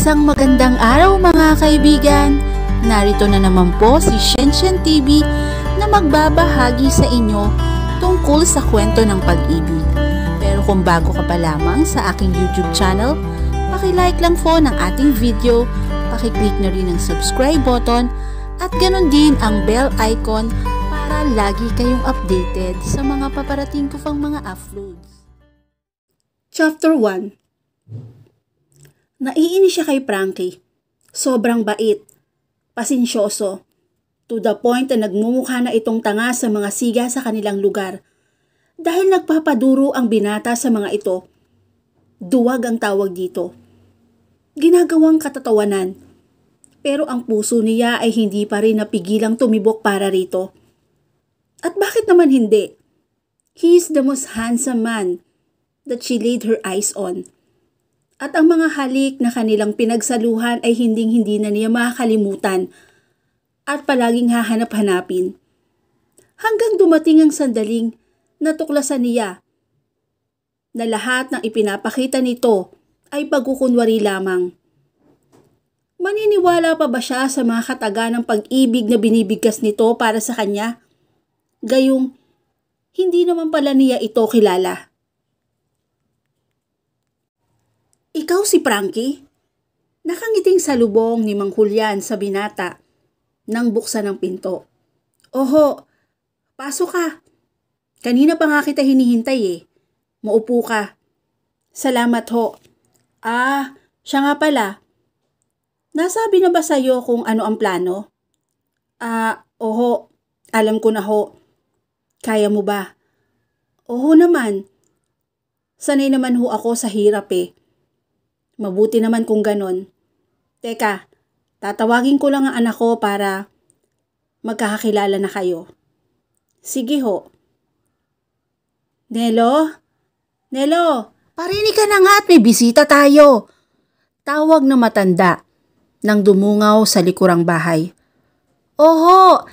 Isang magandang araw mga kaibigan! Narito na naman po si Shenshen TV na magbabahagi sa inyo tungkol sa kwento ng pag-ibig. Pero kung bago ka pa lamang sa aking YouTube channel, paki-like lang po ng ating video, paki-click na rin ang subscribe button at ganon din ang bell icon para lagi kayong updated sa mga paparating ko pang mga uploads. Chapter 1. Naiinis siya kay Frankie. Sobrang bait, pasensyoso, to the point na nagmumukha na itong tanga sa mga siga sa kanilang lugar. Dahil nagpapaduro ang binata sa mga ito. Duwag ang tawag dito. Ginagawang katatawanan. Pero ang puso niya ay hindi pa rin napigilang tumibok para rito. At bakit naman hindi? He is the most handsome man that she laid her eyes on. At ang mga halik na kanilang pinagsaluhan ay hinding-hindi na niya makakalimutan at palaging hahanap-hanapin. Hanggang dumating ang sandaling natuklasan niya na lahat ng ipinapakita nito ay pagkukunwari lamang. Maniniwala pa ba siya sa mga kataga ng pag-ibig na binibigkas nito para sa kanya? Gayong hindi naman pala niya ito kilala. Ikaw si Frankie? Nakangiting salubong ni Mang Julian sa binata nang buksan ang pinto. Oho, pasok ka. Kanina pa nga kita hinihintay eh. Maupo ka. Salamat ho. Siya nga pala. Nasabi na ba sa'yo kung ano ang plano? Oho, alam ko na ho. Kaya mo ba? Oho naman. Sanay naman ho ako sa hirap eh. Mabuti naman kung ganon. Teka, tatawagin ko lang ang anak ko para magkakakilala na kayo. Sige ho. Nelo? Nelo, parinig ka na nga at may bisita tayo. Tawag na matanda nang dumungaw sa likurang bahay. Oho,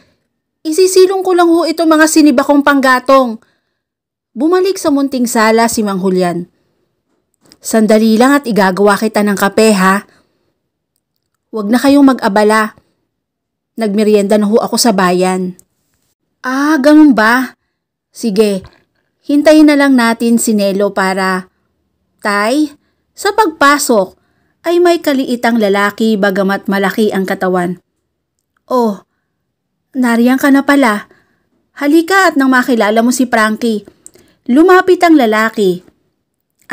isisilong ko lang ho ito mga siniba kong panggatong. Bumalik sa munting sala si Mang Julian. Sandali lang at igagawa kita ng kape ha. Huwag na kayong mag-abala. Nagmerienda na ho ako sa bayan. Ganun ba? Sige, hintayin na lang natin si Nelo para... Tay, sa pagpasok ay may kaliitang lalaki bagamat malaki ang katawan. Oh, nariyan ka na pala. Halika at nang makilala mo si Frankie. Lumapit ang lalaki.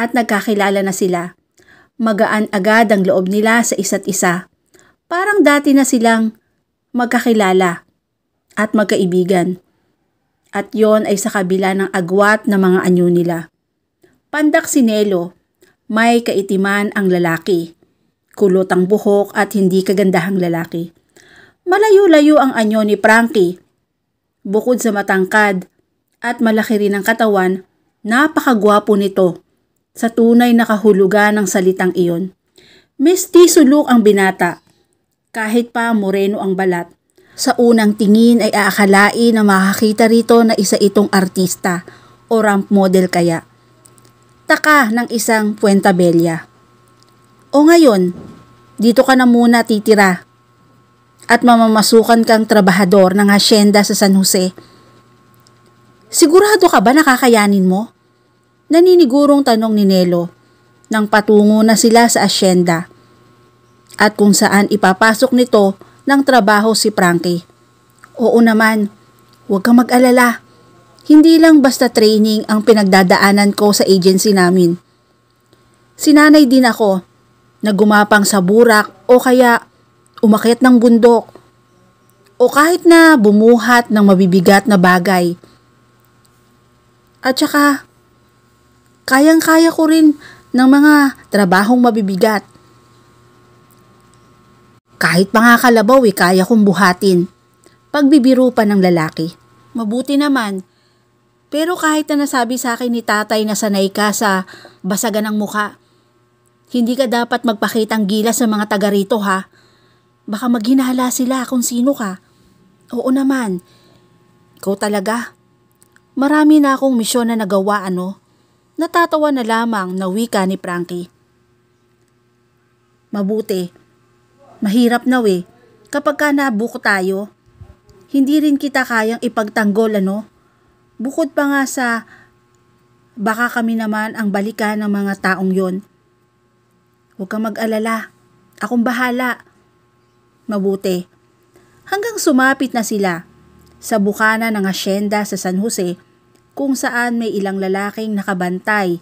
At nagkakilala na sila. Magaan agad ang loob nila sa isa't isa. Parang dati na silang magkakilala at magkaibigan. At yon ay sa kabila ng agwat na mga anyo nila. Pandak si Nelo, may kaitiman ang lalaki. Kulot ang buhok at hindi kagandahang lalaki. Malayo-layo ang anyo ni Frankie. Bukod sa matangkad at malaki rin ang katawan, napakagwapo nito. Sa tunay na kahulugan ng salitang iyon. Mestizo look ang binata. Kahit pa moreno ang balat. Sa unang tingin ay aakalain na makakita rito na isa itong artista o ramp model kaya. Taka ng isang Puenta Bella. O ngayon, dito ka na muna titira at mamamasukan kang trabahador ng hasyenda sa San Jose. Sigurado ka ba nakakayanin mo? Naninigurong tanong ni Nelo nang patungo na sila sa asyenda at kung saan ipapasok nito ng trabaho si Frankie. Oo naman, huwag kang mag-alala. Hindi lang basta training ang pinagdadaanan ko sa agency namin. Sinanay din ako na gumapang sa burak o kaya umakyat ng bundok o kahit na bumuhat ng mabibigat na bagay. At saka, kayang-kaya ko rin ng mga trabahong mabibigat. Kahit pa nga kalabaw kaya kong buhatin. Pagbibiro pa ng lalaki. Mabuti naman. Pero kahit na nasabi sa akin ni tatay na sanay ka sa basagan ng mukha, hindi ka dapat magpakitang gilas sa mga taga rito ha. Baka maghinala sila kung sino ka. Oo naman. Ikaw talaga. Marami na akong misyon na nagawa Natatawa na lamang na wika ni Frankie. Mabuti. Mahirap na kapag ka nabuko tayo, hindi rin kita kayang ipagtanggol Bukod pa nga sa baka kami naman ang balikan ng mga taong yon. Huwag kang mag-alala, akong bahala. Mabuti. Hanggang sumapit na sila sa bukana ng asyenda sa San Jose kung saan may ilang lalaking nakabantay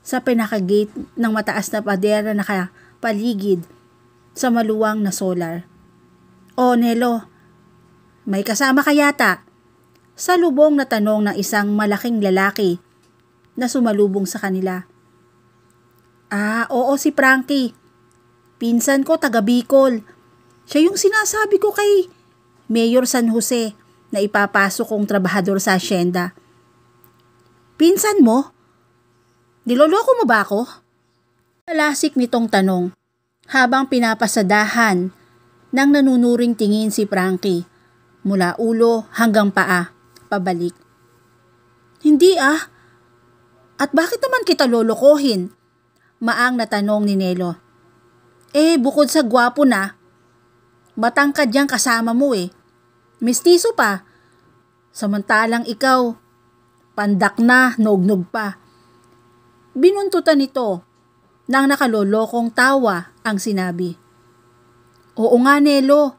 sa pinaka-gate ng mataas na pader na nakapaligid sa maluwang na solar. "O Nelo, may kasama ka yata?" Salubong na tanong ng isang malaking lalaki na sumalubong sa kanila. Oo, si Frankie. Pinsan ko taga Bicol. Siya yung sinasabi ko kay Mayor San Jose na ipapasok kong trabahador sa asyenda. Pinsan mo? Niloloko mo ba ako? Talasik nitong tanong habang pinapasadahan ng nanunuring tingin si Frankie mula ulo hanggang paa, pabalik. Hindi At bakit naman kita lolokohin? Maang na tanong ni Nelo. Bukod sa gwapo na, matangkad yang kasama mo Mestizo pa. Samantalang ikaw, pandak na, nog-nog pa. Binuntutan nito nang nakalolokong tawa ang sinabi. Oo nga Nelo.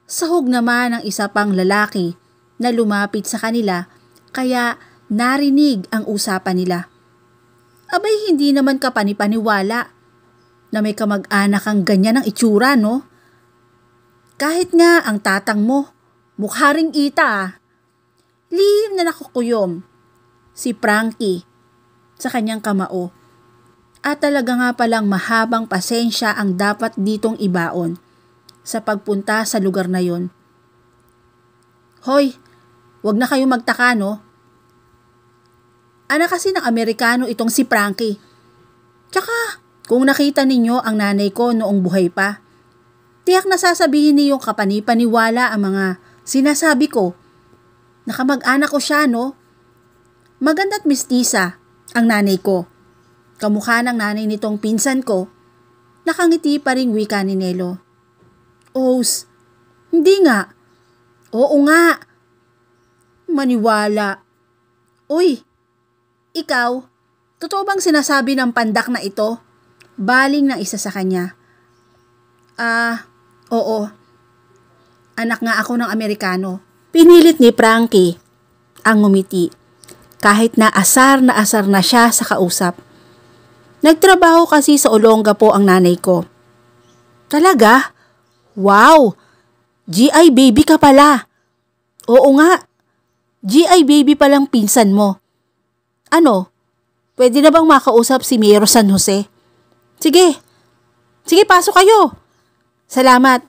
Sahog naman ang isa pang lalaki na lumapit sa kanila kaya narinig ang usapan nila. Abay hindi naman ka panipaniwala na may kamag-anak ang ganyan ang itsura Kahit nga ang tatang mo, mukha ring ita Lihim na nakukuyom si Frankie sa kanyang kamao. At talaga nga palang mahabang pasensya ang dapat ditong ibaon sa pagpunta sa lugar na yon. Hoy, wag na kayong magtaka Anak kasi ng Amerikano itong si Frankie. Tsaka, kung nakita ninyo ang nanay ko noong buhay pa, tiyak na sasabihin niyo kapanipaniwala ang mga sinasabi ko. Nakamag-anak ko siya Maganda't mestiza ang nanay ko. Kamukha ng nanay nitong pinsan ko. Nakangiti pa ring wika ni Nelo. Os, hindi nga. Oo nga. Maniwala. Uy, ikaw, totoo bang sinasabi ng pandak na ito? Baling ng isa sa kanya. Oo. Anak nga ako ng Amerikano. Pinilit ni Frankie ang ngumiti. Kahit na asar na siya sa kausap. Nagtrabaho kasi sa Olonga po ang nanay ko. Talaga? Wow! GI baby ka pala. Oo nga. GI baby palang pinsan mo. Pwede na bang makausap si Mayor San Jose? Sige. Sige, pasok kayo. Salamat.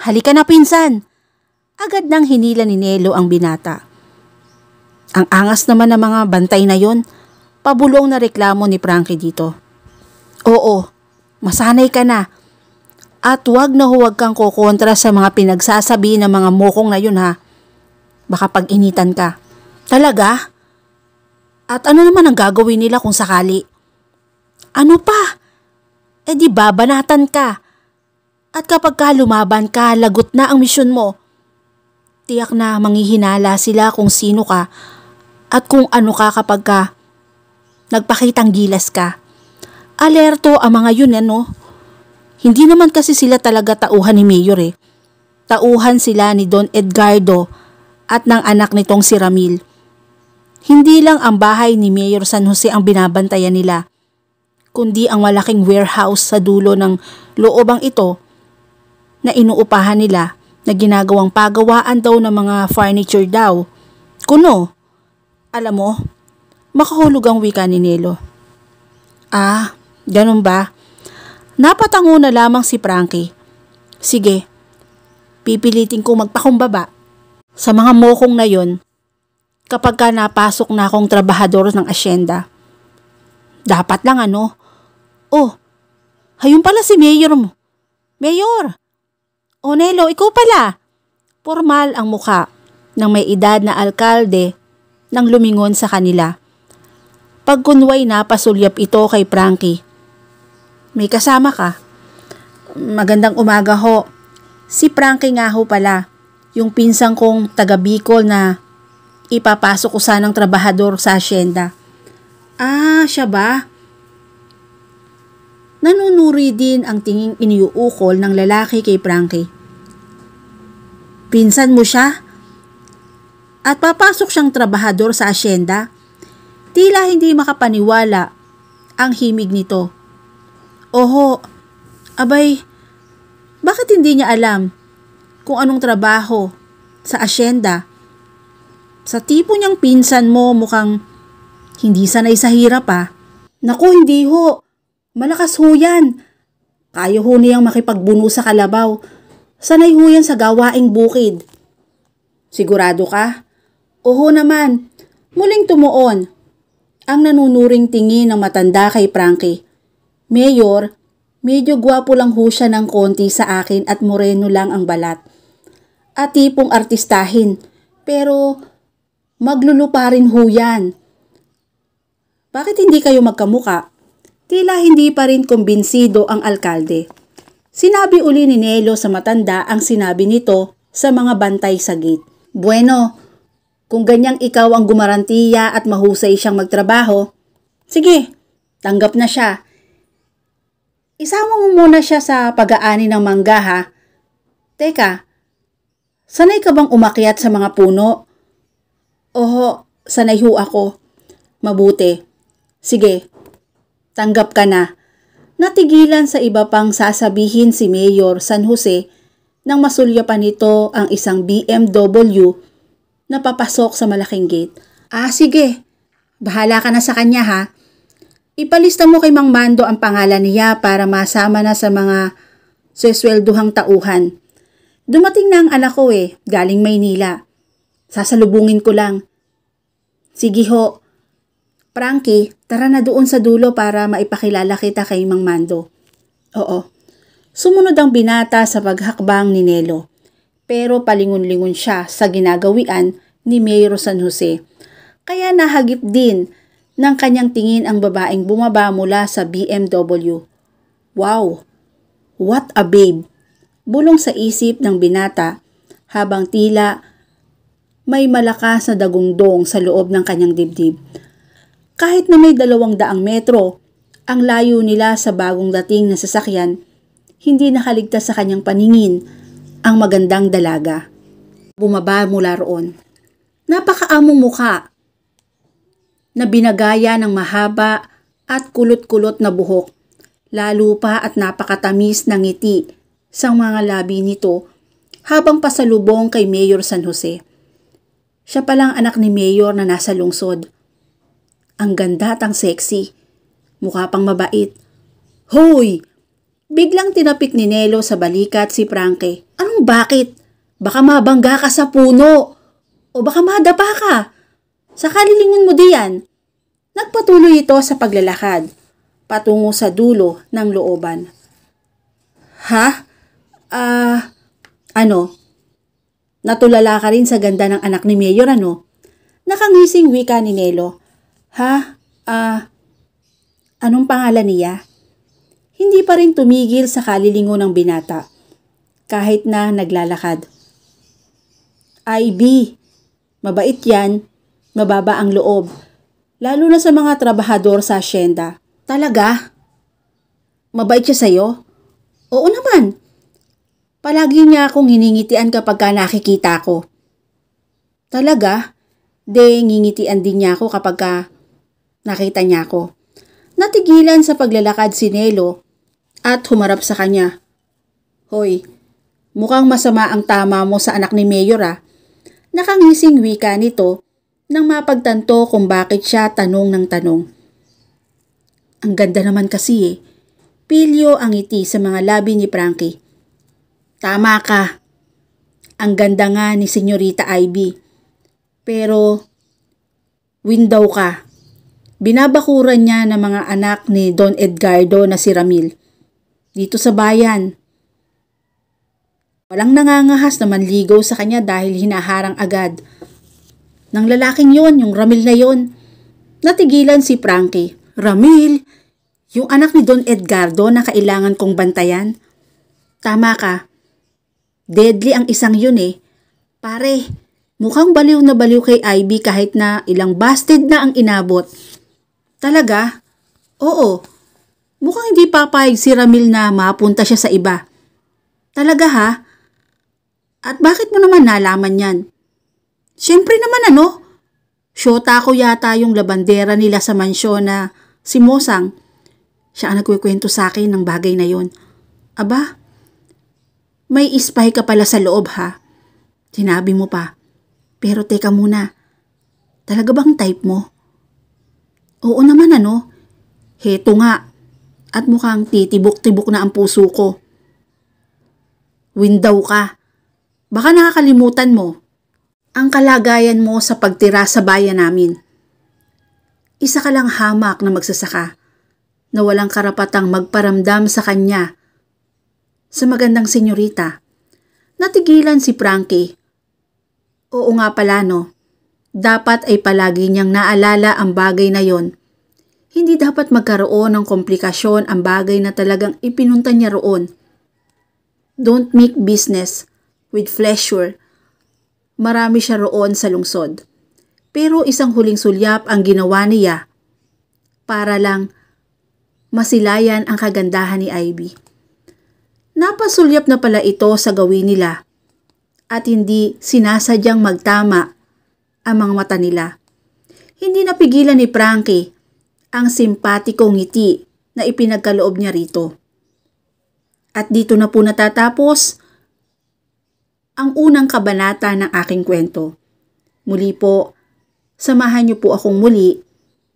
Halika na pinsan. Agad nang hinila ni Nelo ang binata. Ang angas naman ng mga bantay na yon. Pabulong na reklamo ni Frankie dito. Oo, masanay ka na. At huwag kang kukontra sa mga pinagsasabi ng mga mokong na yun Baka pag-initan ka. Talaga? At ano naman ang gagawin nila kung sakali? Ano pa? Di babanatan ka. At kapag ka lumaban ka, lagot na ang misyon mo. Tiyak na manghihinala sila kung sino ka at kung ano ka kapag ka nagpakitang gilas ka. Alerto ang mga yun Hindi naman kasi sila talaga tauhan ni Mayor Tauhan sila ni Don Edgardo at ng anak nitong si Ramil. Hindi lang ang bahay ni Mayor San Jose ang binabantayan nila, kundi ang malaking warehouse sa dulo ng loobang ito na inuupahan nila na ginagawang pagawaan daw ng mga furniture daw. Kuno, alam mo, makahulog ang wika ni Nelo. Ganun ba? Napatango na lamang si Frankie. Sige, pipilitin ko magpakumbaba sa mga mokong na yon kapag ka napasok na akong trabahador ng asyenda. Dapat lang hayun pala si Mayor mo. Mayor! Nelo, ikaw pala. Formal ang muka ng may edad na alkalde nang lumingon sa kanila. Pagkunway na pasulyap ito kay Frankie. May kasama ka? Magandang umaga ho. Si Frankie nga ho pala, yung pinsang kong taga Bicol na ipapasok ko sanang trabahador sa asyenda. Ah, siya ba? Nanunuri din ang tinging iniuukol ng lalaki kay Frankie. Pinsan mo siya? At papasok siyang trabahador sa asyenda? Tila hindi makapaniwala ang himig nito. Oho, abay, bakit hindi niya alam kung anong trabaho sa asyenda? Sa tipo niyang pinsan mo mukhang hindi sanay sa hirap ah. Naku, hindi ho. Malakas ho yan. Kaya ho niyang makipagbuno sa kalabaw. Sanay ho yan sa gawaing bukid. Sigurado ka? Oho naman. Muling tumuon ang nanunuring tingin ng matanda kay Frankie. Mayor, medyo gwapo lang ho siya ng konti sa akin at moreno lang ang balat. At tipong artistahin, pero maglulupa rin ho yan. Bakit hindi kayo magkamuka? Tila hindi pa rin kumbinsido ang alkalde. Sinabi uli ni Nelo sa matanda ang sinabi nito sa mga bantay sa gate. Bueno, kung ganyang ikaw ang gumarantiya at mahusay siyang magtrabaho, sige, tanggap na siya. Isama mo muna siya sa pag-aani ng mangga ha. Teka, sanay ka bang umakyat sa mga puno? Oho, sanay ho ako. Mabuti. Sige, tanggap ka na. Natigilan sa iba pang sasabihin si Mayor San Jose nang masulya pa nito ang isang BMW na papasok sa malaking gate. Ah, sige. Bahala ka na sa kanya ha. Ipalista mo kay Mang Mando ang pangalan niya para masama na sa mga seswelduhang tauhan. Dumating na ang anak ko galing Maynila. Sasalubungin ko lang. Sige ho. Frankie, tara na doon sa dulo para maipakilala kita kay Mang Mando. Oo. Sumunod ang binata sa paghakbang ni Nelo. Pero palingon-lingon siya sa ginagawian ni Mayor San Jose. Kaya nahagip din ng kanyang tingin ang babaeng bumaba mula sa BMW. Wow! What a babe! Bulong sa isip ng binata habang tila may malakas na dagundong sa loob ng kanyang dibdib. Kahit na may 200 metro, ang layo nila sa bagong dating na sasakyan, hindi nakaligtas sa kanyang paningin ang magandang dalaga. Bumaba mula roon. Napakaamong mukha na binagaya ng mahaba at kulot-kulot na buhok, lalo pa at napakatamis ng ngiti sa mga labi nito habang pasalubong kay Mayor San Jose. Siya palang anak ni Mayor na nasa lungsod. Ang ganda at ang sexy, mukha pang mabait. Hoy! Biglang tinapik ni Nelo sa balikat si Frankie. Anong bakit? Baka mabangga ka sa puno o baka madapa ka. Sa kalilingon mo diyan. Nagpatuloy ito sa paglalakad, patungo sa dulo ng looban. Ha? Ano? Natulala ka rin sa ganda ng anak ni Mayor, ano? Nakangising wika ni Nelo. Ha? Anong pangalan niya? Hindi pa rin tumigil sa kalilingon ng binata, kahit na naglalakad. IB. Mabait yan, mababa ang loob. Lalo na sa mga trabahador sa asyenda. Talaga? Mabait siya sa'yo? Oo naman. Palagi niya akong hiningitian kapag nakikita ko. Talaga? Ngingitian din niya ako kapag nakita niya ako. Natigilan sa paglalakad si Nelo at humarap sa kanya. Hoy, mukhang masama ang tama mo sa anak ni Mayor ah. Nakangising wika nito nang mapagtanto kung bakit siya tanong ng tanong. Ang ganda naman kasi Pilyo ang ngiti sa mga labi ni Frankie. Tama ka. Ang ganda nga ni Senyorita Ivy. Pero, window ka. Binabakuran niya ng mga anak ni Don Edgardo na si Ramil. Dito sa bayan. Walang nangangahas na manligaw sa kanya dahil hinaharang agad. Nang lalaking yon, yung Ramil na yon. Natigilan si Frankie. Ramil? Yung anak ni Don Edgardo na kailangan kong bantayan? Tama ka. Deadly ang isang yun eh. Pare, mukhang baliw na baliw kay Ivy kahit na ilang busted na ang inabot. Talaga? Oo. Mukhang hindi papayag si Ramil na mapunta siya sa iba. Talaga ha? At bakit mo naman nalaman yan? Siyempre naman syota ko yata yung labandera nila sa mansyon na si Mosang. Siya ang nagkukwento sa akin ng bagay na yon. Aba, may ispay ka pala sa loob ha? Sinabi mo pa. Pero teka muna, talaga bang type mo? Oo naman Heto nga, at mukhang titibok-tibok na ang puso ko. Windaw ka. Baka nakakalimutan mo ang kalagayan mo sa pagtira sa bayan namin. Isa ka lang hamak na magsasaka na walang karapatang magparamdam sa kanya. Sa magandang senyorita, natigilan si Frankie. Oo nga pala dapat ay palagi niyang naalala ang bagay na yon. Hindi dapat magkaroon ng komplikasyon ang bagay na talagang ipinunta niya roon. Don't make business with pleasure. Marami siya roon sa lungsod. Pero isang huling sulyap ang ginawa niya para lang masilayan ang kagandahan ni Ivy. Napasulyap na pala ito sa gawin nila at hindi sinasadyang magtama ang mga mata nila. Hindi napigilan ni Frankie ang simpatikong ngiti na ipinagkaloob niya rito. At dito na po natatapos ang unang kabanata ng aking kwento. Muli po, samahan niyo po akong muli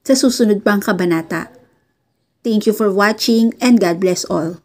sa susunod pang kabanata. Thank you for watching and God bless all.